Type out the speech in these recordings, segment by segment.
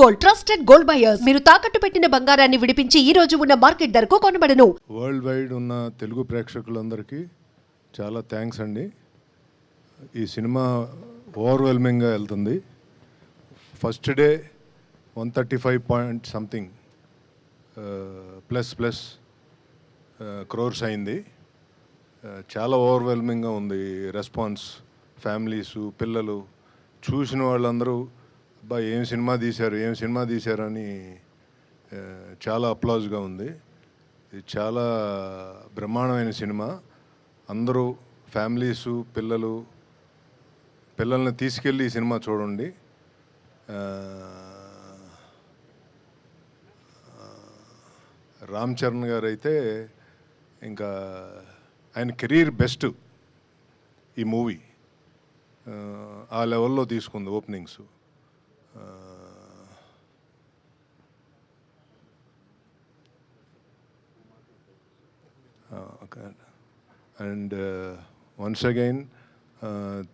Gold, trusted gold buyers. మీరు తాకట్టు పెట్టిన బంగారాన్ని విడిపించి ఈ రోజు ఉన్న మార్కెట్ ధరకు కొనబడను. వరల్డ్ వైడ్ ఉన్న తెలుగు ప్రేక్షకులందరికీ చాలా థ్యాంక్స్ అండి. ఈ సినిమా ఓవర్వెల్మింగ్గా వెళ్తుంది. First day 135 point something plus crores అయింది. చాలా ఓవర్వెల్మింగ్గా ఉంది రెస్పాన్స్. ఫ్యామిలీసు, పిల్లలు చూసిన వాళ్ళందరూ అబ్బా ఏం సినిమా తీశారు అని చాలా అప్లాజ్గా ఉంది. ఇది చాలా బ్రహ్మాండమైన సినిమా. అందరూ ఫ్యామిలీసు, పిల్లల్ని తీసుకెళ్ళి ఈ సినిమా చూడండి. రామ్ చరణ్ గారు అయితే ఇంకా ఆయన కెరీర్ బెస్ట్ ఈ మూవీ. ఆ లెవెల్లో తీసుకుంది openings. And once again,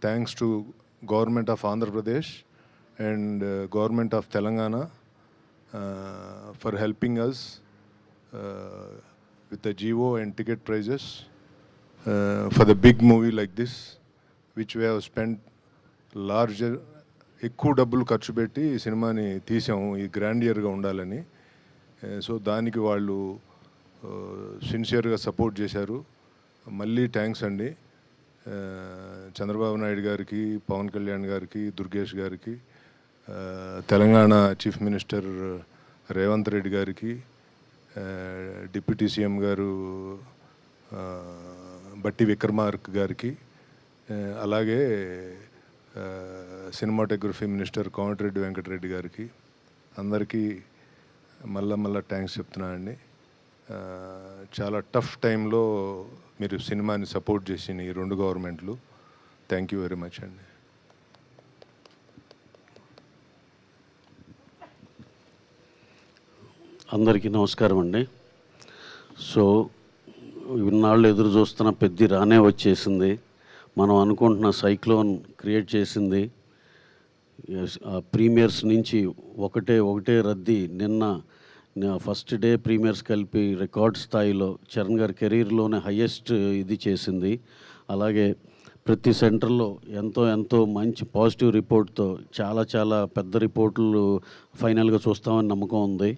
thanks to Government of Andhra Pradesh and Government of Telangana for helping us with the GO and ticket prices for the big movie like this, which we have spent larger, ఎక్కువ డబ్బులు ఖర్చు పెట్టి ఈ సినిమాని తీసాము ఈ గ్రాండియర్గా ఉండాలని. So దానికి వాళ్ళు సిన్సియర్గా సపోర్ట్ చేశారు. మళ్ళీ థ్యాంక్స్ అండి చంద్రబాబు నాయుడు గారికి, పవన్ కళ్యాణ్ గారికి, దుర్గేష్ గారికి, తెలంగాణ చీఫ్ మినిస్టర్ రేవంత్ రెడ్డి గారికి, డిప్యూటీ సీఎం గారు బట్టి విక్రమార్క గారికి, అలాగే సినిమాటోగ్రఫీ మినిస్టర్ కోమటిరెడ్డి వెంకటరెడ్డి గారికి, అందరికీ మళ్ళా థ్యాంక్స్ చెప్తున్నానండి. చాలా టఫ్ టైంలో మీరు సినిమాని సపోర్ట్ చేసిన ఈ రెండు గవర్నమెంట్లు, థ్యాంక్ యూ వెరీ మచ్ అండి. అందరికీ నమస్కారం అండి. సో ఇన్నాళ్ళు ఎదురు చూస్తున్న పెద్ద రానే వచ్చేసింది. మనం అనుకుంటున్న సైక్లోన్ క్రియేట్ చేసింది. ప్రీమియర్స్ నుంచి ఒకటే రద్దీ. నిన్న ఫస్ట్ డే ప్రీమియర్స్ కలిపి రికార్డ్ స్థాయిలో చరణ్ గారి కెరీర్లోనే హయ్యెస్ట్ ఇది చేసింది. అలాగే ప్రతి సెంటర్లో ఎంతో మంచి పాజిటివ్ రిపోర్ట్తో చాలా పెద్ద రిపోర్ట్లు ఫైనల్గా చూస్తామని నమ్మకం ఉంది.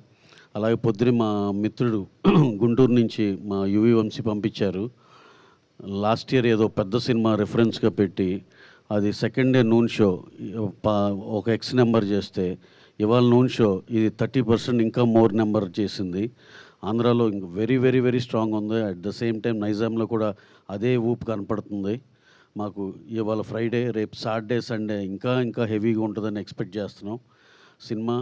అలాగే పొద్దున మా మిత్రుడు గుంటూరు నుంచి మా యువి వంశీ పంపించారు. లాస్ట్ ఇయర్ ఏదో పెద్ద సినిమా రెఫరెన్స్గా పెట్టి అది సెకండ్ డే నూన్ షో ఒక ఎక్స్ నెంబర్ చేస్తే ఇవాళ నూన్ షో ఇది 30% ఇంకా మోర్ నెంబర్ చేసింది. ఆంధ్రాలో ఇంక వెరీ స్ట్రాంగ్ ఉంది. అట్ ద సేమ్ టైం నైజాంలో కూడా అదే ఊపు కనపడుతుంది. మాకు ఇవాళ ఫ్రైడే, రేపు సాటర్డే, సండే ఇంకా హెవీగా ఉంటుందని ఎక్స్పెక్ట్ చేస్తున్నాం. సినిమా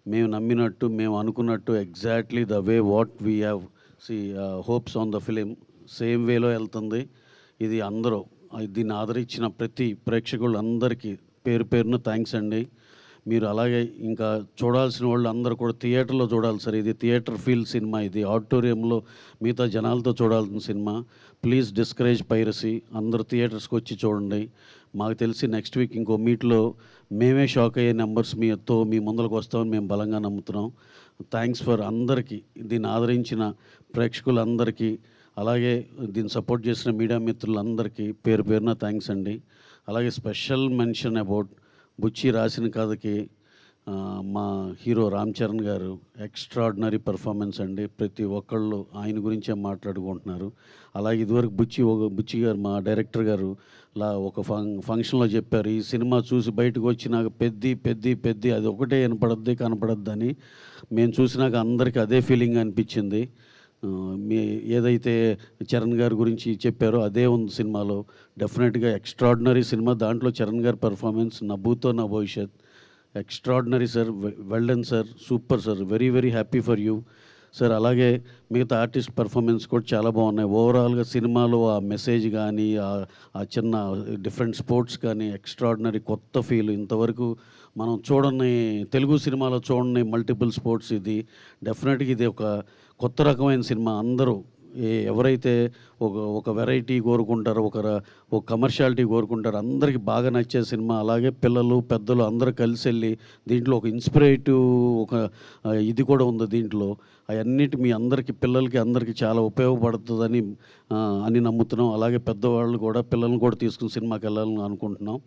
మేము నమ్మినట్టు, మేము అనుకున్నట్టు exactly the way what we have hopes on the film same వేలో వెళ్తుంది. ఇది అందరూ దీన్ని ఆదరించిన ప్రతి ప్రేక్షకులందరికీ పేరున థ్యాంక్స్ అండి. మీరు అలాగే ఇంకా చూడాల్సిన వాళ్ళు అందరూ కూడా థియేటర్లో చూడాలి సార్. ఇది థియేటర్ ఫీల్ సినిమా. ఇది ఆడిటోరియంలో మిగతా జనాలతో చూడాల్సిన సినిమా. Please discourage piracy. అందరూ థియేటర్స్కి వచ్చి చూడండి. మాకు తెలిసి నెక్స్ట్ వీక్ ఇంకో మీట్లో మేమే షాక్ అయ్యే నెంబర్స్ మీ ముందరకు వస్తామని మేము బలంగా నమ్ముతున్నాం. థ్యాంక్స్ ఫర్ అందరికీ, దీన్ని ఆదరించిన ప్రేక్షకులందరికీ, అలాగే దీన్ని సపోర్ట్ చేసిన మీడియా మిత్రులందరికీ పేరున థ్యాంక్స్ అండి. అలాగే స్పెషల్ మెన్షన్ అబౌట్ బుచ్చి రాసిన కథకి మా హీరో రామ్ చరణ్ గారు ఎక్స్ట్రాడినరీ పర్ఫార్మెన్స్ అండి. ప్రతి ఒక్కళ్ళు ఆయన గురించే మాట్లాడుకుంటున్నారు. అలాగే ఇదివరకు బుచ్చి గారు మా డైరెక్టర్ గారు ఒక ఫంక్షన్లో చెప్పారు, ఈ సినిమా చూసి బయటకు వచ్చి నాకు పెద్ది అది ఒకటే కనపడద్దని. మేము చూసినాక అందరికీ అదే ఫీలింగ్ అనిపించింది. ఏదైతే చరణ్ గారి గురించి చెప్పారో అదే ఉంది సినిమాలో. డెఫినెట్గా ఎక్స్ట్రాడినరీ సినిమా. దాంట్లో చరణ్ గారి పర్ఫార్మెన్స్ నా భూతో నా భవిష్యత్ extraordinary sir. Well done sir, super sir. Very happy for you sir. అలాగే మిగతా ఆర్టిస్ట్ పర్ఫార్మెన్స్ కూడా చాలా బాగున్నాయి. ఓవరాల్గా సినిమాలో ఆ మెసేజ్ కానీ, ఆ చిన్న డిఫరెంట్ స్పోర్ట్స్ కానీ ఎక్స్ట్రాడినరీ కొత్త ఫీల్. ఇంతవరకు మనం చూడని తెలుగు సినిమాలో చూడని మల్టిపుల్ స్పోర్ట్స్. ఇది డెఫినెట్గా ఇది ఒక కొత్త రకమైన సినిమా. అందరూ ఎవరైతే ఒక వెరైటీ కోరుకుంటారో ఒక కమర్షియాలిటీ కోరుకుంటారో అందరికీ బాగా నచ్చే సినిమా. అలాగే పిల్లలు పెద్దలు అందరూ కలిసి వెళ్ళి దీంట్లో ఒక ఇన్స్పిరేటివ్ ఇది కూడా ఉంది దీంట్లో. అవన్నిటి మీ అందరికీ పిల్లలకి అందరికీ చాలా ఉపయోగపడుతుందని అని నమ్ముతున్నాం. అలాగే పెద్దవాళ్ళు కూడా పిల్లల్ని కూడా తీసుకుని సినిమాకి వెళ్ళాలని అనుకుంటున్నాం.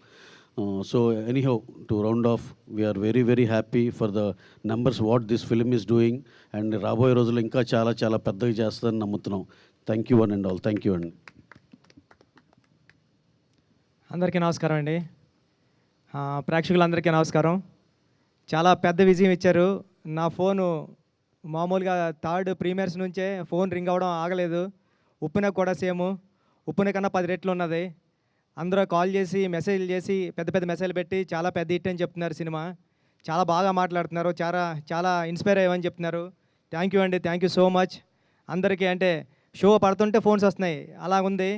So anyhow, to round off, we are very very happy for the numbers what this film is doing, and రాబోయే రోజుల్లో ఇంకా చాలా చాలా పెద్దగా చేస్తుందని నమ్ముతున్నాం. Thank you one and all. Thank you అండి. అందరికీ నమస్కారం అండి. ప్రేక్షకులందరికీ నమస్కారం. చాలా పెద్ద విజయం ఇచ్చారు. నా ఫోను మామూలుగా థర్డ్ ప్రీమియర్స్ నుంచే ఫోన్ రింగ్ అవ్వడం ఆగలేదు. ఉప్పున కూడా సేమ్, ఉప్పున కన్నా 10 రెట్లు ఉన్నది. అందరూ కాల్ చేసి మెసేజ్లు చేసి పెద్ద పెద్ద మెసేజ్లు పెట్టి చాలా పెద్ద హిట్ అని చెప్తున్నారు. సినిమా చాలా బాగా మాట్లాడుతున్నారు, చాలా చాలా ఇన్స్పైర్ అయ్యామని చెప్తున్నారు. థ్యాంక్ యూ అండి, థ్యాంక్ యూ సో మచ్ అందరికీ. అంటే షో పడుతుంటే ఫోన్స్ వస్తున్నాయి, అలా ఉంది.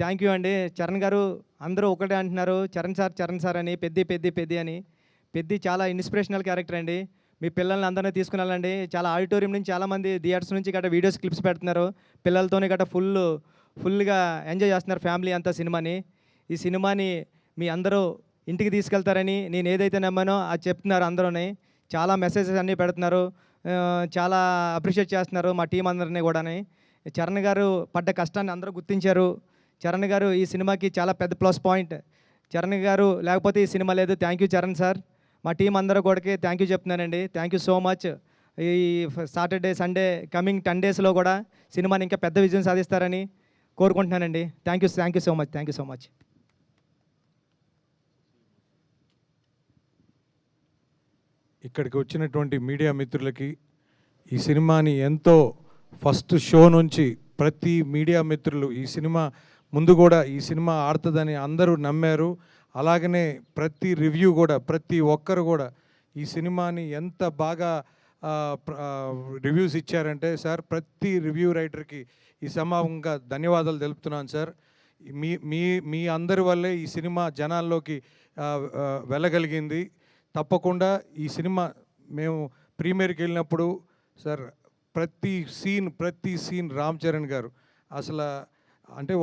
థ్యాంక్ యూ అండి. చరణ్ గారు అందరూ ఒకటే అంటున్నారు, చరణ్ సార్ అని, పెద్ది అని. పెద్ది చాలా ఇన్స్పిరేషనల్ క్యారెక్టర్ అండి. మీ పిల్లల్ని అందరినీ తీసుకుని వెళ్ళండి. చాలా ఆడిటోరియం నుంచి చాలామంది థియేటర్స్ నుంచి గట్రా వీడియోస్ క్లిప్స్ పెడుతున్నారు. పిల్లలతోనే గట్రా ఫుల్గా ఎంజాయ్ చేస్తున్నారు ఫ్యామిలీ అంతా సినిమాని. ఈ సినిమాని మీ అందరూ ఇంటికి తీసుకెళ్తారని నేను ఏదైతే నమ్మానో అది చెప్తున్నారు అందరూని. చాలా మెసేజెస్ అన్నీ పెడుతున్నారు, చాలా అప్రిషియేట్ చేస్తున్నారు మా టీం అందరినీ కూడాని. చరణ్ గారు పడ్డ కష్టాన్ని అందరూ గుర్తించారు. చరణ్ గారు ఈ సినిమాకి చాలా పెద్ద ప్లస్ పాయింట్. చరణ్ గారు లేకపోతే ఈ సినిమా లేదు. Thank you Charan sir. మా టీం అందరూ కూడా థ్యాంక్ యూ చెప్తున్నానండి. Thank you so much. ఈ సాటర్డే సండే కమింగ్ 10 డేస్లో కూడా సినిమాని ఇంకా పెద్ద విజయం సాధిస్తారని కోరుకుంటున్నానండి. Thank you so much. Thank you so much. ఇక్కడికి వచ్చినటువంటి మీడియా మిత్రులకి, ఈ సినిమాని ఎంతో ఫస్ట్ షో నుంచి ప్రతి మీడియా మిత్రులు ఈ సినిమా ముందు కూడా ఈ సినిమా ఆడుతుందని అందరూ నమ్మారు. అలాగనే ప్రతి రివ్యూ కూడా ప్రతి ఒక్కరు కూడా ఈ సినిమాని ఎంత బాగా రివ్యూస్ ఇచ్చారంటే సార్, ప్రతి రివ్యూ రైటర్కి ఈ సమానంగా ధన్యవాదాలు తెలుపుతున్నాను సార్. మీ మీ మీ అందరి వల్లే ఈ సినిమా జనాల్లోకి వెళ్ళగలిగింది. తప్పకుండా ఈ సినిమా మేము ప్రీమియర్కి వెళ్ళినప్పుడు సార్ ప్రతి సీన్ రామ్ చరణ్ గారు అసలు అంటే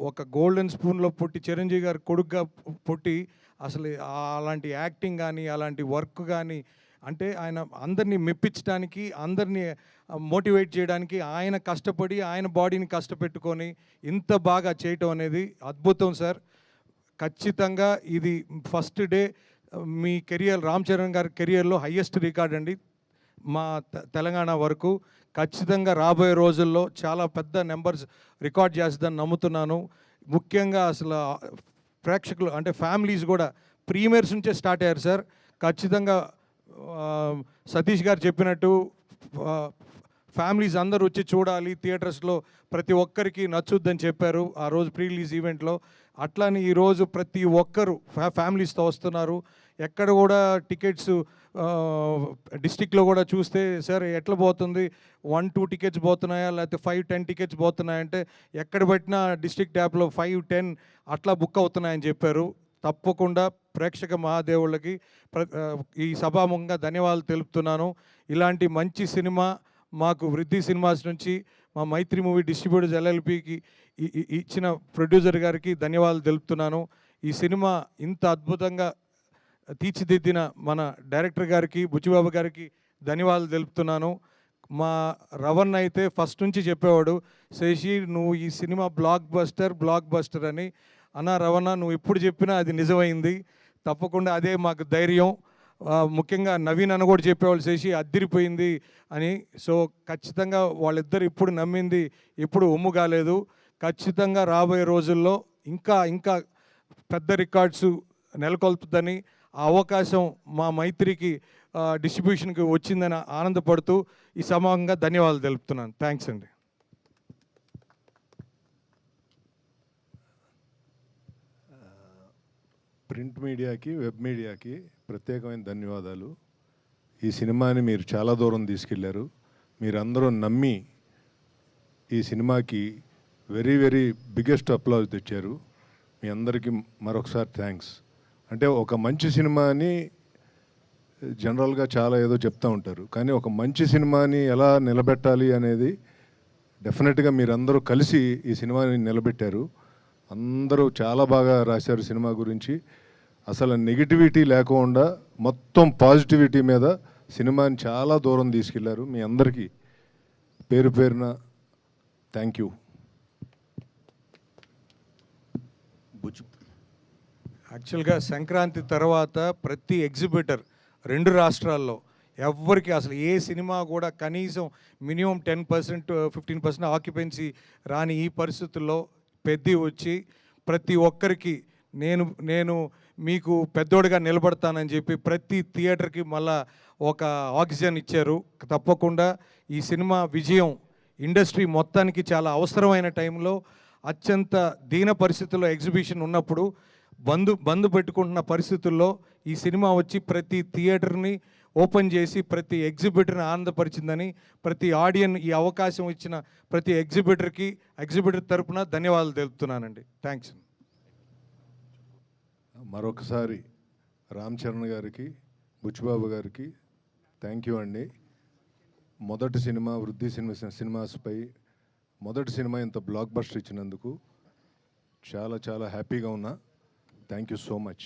ఒక గోల్డెన్ స్పూన్లో పుట్టి చిరంజీవి గారు కొడుకుగా పుట్టి అసలు అలాంటి యాక్టింగ్ కానీ అలాంటి వర్క్ కానీ అంటే ఆయన అందరినీ మెప్పించడానికి, అందరినీ మోటివేట్ చేయడానికి ఆయన కష్టపడి ఆయన బాడీని కష్టపెట్టుకొని ఇంత బాగా చేయటం అనేది అద్భుతం సార్. ఖచ్చితంగా ఇది ఫస్ట్ డే మీ కెరియర్, రామ్ చరణ్ గారి కెరియర్లో హయ్యెస్ట్ రికార్డ్ అండి మా తెలంగాణ వరకు. ఖచ్చితంగా రాబోయే రోజుల్లో చాలా పెద్ద నెంబర్స్ రికార్డ్ చేస్తుందని నమ్ముతున్నాను. ముఖ్యంగా అసలు ప్రేక్షకులు అంటే ఫ్యామిలీస్ కూడా ప్రీమియర్స్ నుంచే స్టార్ట్ అయ్యారు సార్. ఖచ్చితంగా సతీష్ గారు చెప్పినట్టు ఫ్యామిలీస్ అందరూ వచ్చి చూడాలి, థియేటర్స్లో ప్రతి ఒక్కరికి నచ్చుద్దని చెప్పారు ఆ రోజు ప్రీ రిలీజ్ ఈవెంట్లో. అట్లానే ఈరోజు ప్రతి ఒక్కరు ఫ్యామిలీస్తో వస్తున్నారు. ఎక్కడ కూడా టికెట్స్ డిస్టిక్లో కూడా చూస్తే సార్ ఎట్లా పోతుంది, 1-2 టికెట్స్ పోతున్నాయా లేకపోతే 5-10 టికెట్స్ పోతున్నాయంటే ఎక్కడ పెట్టినా డిస్ట్రిక్ట్ యాప్లో 5-10 అట్లా బుక్ అవుతున్నాయని చెప్పారు. తప్పకుండా ప్రేక్షక మహాదేవుళ్ళకి ఈ సభాముఖంగా ధన్యవాదాలు తెలుపుతున్నాను. ఇలాంటి మంచి సినిమా మాకు వృద్ధి సినిమాస్ నుంచి మా మైత్రి మూవీ డిస్ట్రిబ్యూటర్స్ LLPకి ఇచ్చిన ప్రొడ్యూసర్ గారికి ధన్యవాదాలు తెలుపుతున్నాను. ఈ సినిమా ఇంత అద్భుతంగా తీర్చిదిద్దిన మన డైరెక్టర్ గారికి, బుచ్చిబాబు గారికి ధన్యవాదాలు తెలుపుతున్నాను. మా రవణ్ అయితే ఫస్ట్ నుంచి చెప్పేవాడు, శశి నువ్వు ఈ సినిమా బ్లాక్ బస్టర్ అని. అన్న రవణ నువ్వు ఎప్పుడు చెప్పినా అది నిజమైంది. తప్పకుండా అదే మాకు ధైర్యం. ముఖ్యంగా నవీన్ అన్న కూడా చెప్పేవాళ్ళు శశి అద్దిరిపోయింది అని. సో ఖచ్చితంగా వాళ్ళిద్దరు ఇప్పుడు నమ్మింది ఇప్పుడు ఒమ్ము కాలేదు. ఖచ్చితంగా రాబోయే రోజుల్లో ఇంకా ఇంకా పెద్ద రికార్డ్స్ నెలకొల్పుతుందని, ఆ అవకాశం మా మైత్రికి డిస్ట్రిబ్యూషన్కి వచ్చిందని ఆనందపడుతూ ఈ సమానంగా ధన్యవాదాలు తెలుపుతున్నాను. థ్యాంక్స్ అండి. ప్రింట్ మీడియాకి, వెబ్ మీడియాకి ప్రత్యేకమైన ధన్యవాదాలు. ఈ సినిమాని మీరు చాలా దూరం తీసుకెళ్లారు. మీరందరూ నమ్మి ఈ సినిమాకి వెరీ వెరీ బిగ్గెస్ట్ అప్లాజ్ తెచ్చారు. మీ అందరికీ మరొకసారి థ్యాంక్స్. అంటే ఒక మంచి సినిమాని జనరల్గా చాలా ఏదో చెప్తూ ఉంటారు, కానీ ఒక మంచి సినిమాని ఎలా నిలబెట్టాలి అనేది డెఫినెట్గా మీరందరూ కలిసి ఈ సినిమాని నిలబెట్టారు. అందరూ చాలా బాగా రాశారు సినిమా గురించి. అసలు నెగిటివిటీ లేకుండా మొత్తం పాజిటివిటీ మీద సినిమాని చాలా దూరం తీసుకెళ్లారు. మీ అందరికీ పేరు పేరున థ్యాంక్ యూ. యాక్చువల్గా సంక్రాంతి తర్వాత ప్రతి ఎగ్జిబిటర్ 2 రాష్ట్రాల్లో ఎవ్వరికి అసలు ఏ సినిమా కూడా కనీసం మినిమం 10% 15% ఆక్యుపెన్సీ రాని ఈ పరిస్థితుల్లో పెద్ది వచ్చి ప్రతి ఒక్కరికి నేను మీకు పెద్దోడిగా నిలబడతానని చెప్పి ప్రతి థియేటర్కి మళ్ళా ఒక ఆక్సిజన్ ఇచ్చారు. తప్పకుండా ఈ సినిమా విజయం ఇండస్ట్రీ మొత్తానికి చాలా అవసరమైన టైంలో అత్యంత దీన పరిస్థితుల్లో ఎగ్జిబిషన్ ఉన్నప్పుడు బంద్ పెట్టుకుంటున్న పరిస్థితుల్లో ఈ సినిమా వచ్చి ప్రతి థియేటర్ని ఓపెన్ చేసి ప్రతి ఎగ్జిబిటర్ని ఆనందపరిచిందని ప్రతి ఆడియన్ ఈ అవకాశం ఇచ్చిన ప్రతి ఎగ్జిబిటర్ తరపున ధన్యవాదాలు తెలుపుతున్నానండి. థ్యాంక్స్. మరొకసారి రామ్ చరణ్ గారికి, బుచ్చిబాబు గారికి థ్యాంక్ యూ అండి. మొదటి సినిమా వృద్ధి సినిమాస్పై మొదటి సినిమా ఇంత బ్లాక్ బస్టర్ ఇచ్చినందుకు చాలా చాలా హ్యాపీగా ఉన్నా. Thank you so much.